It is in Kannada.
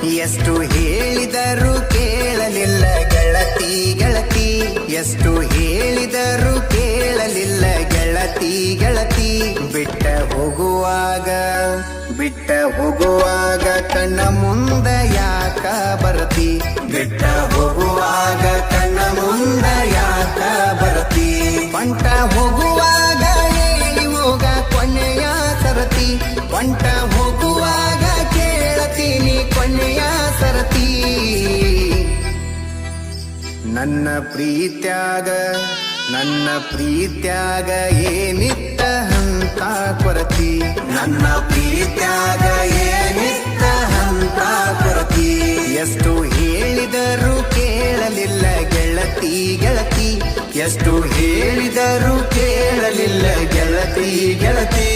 ಎಷ್ಟು ಹೇಳಿದರೂ ಕೇಳಲಿಲ್ಲ ಗೆಳತಿ ಗೆಳತಿ, ಎಷ್ಟು ಹೇಳಿದರೂ ಕೇಳಲಿಲ್ಲ ಗೆಳತಿ ಗೆಳತಿ. ಬಿಟ್ಟ ಹೋಗುವಾಗ ಕಣ್ಣ ಮುಂದ ಯಾಕ ಬರತಿ, ಬಿಟ್ಟ ಹೋಗುವಾಗ ಕಣ್ಣ ಮುಂದ ಯಾಕ ಬರತಿ. ಬಂಟ ಹೋಗುವಾಗ ಹೇಳಿ ಹೋಗ ಕೊನೆಯ ಸರತಿ, ಬಂಟ ಹೋಗುವಾಗ ಕೇಳತೀನಿ ಕೊನೆಯ ಸರತಿ. ನನ್ನ ಪ್ರೀತ್ಯಾಗ ಏನಿತ್ತ ಹಂತ ಕೊರತಿ, ನನ್ನ ಪ್ರೀತ್ಯಾಗ ಏನಿತ್ತ ಹಂತ ಕೊರತಿ. ಎಷ್ಟು ಹೇಳಿದರೂ ಕೇಳಲಿಲ್ಲ ಗೆಳತಿ ಗೆಳತಿ, ಎಷ್ಟು ಹೇಳಿದರೂ ಕೇಳಲಿಲ್ಲ ಗೆಳತಿ ಗೆಳತಿ.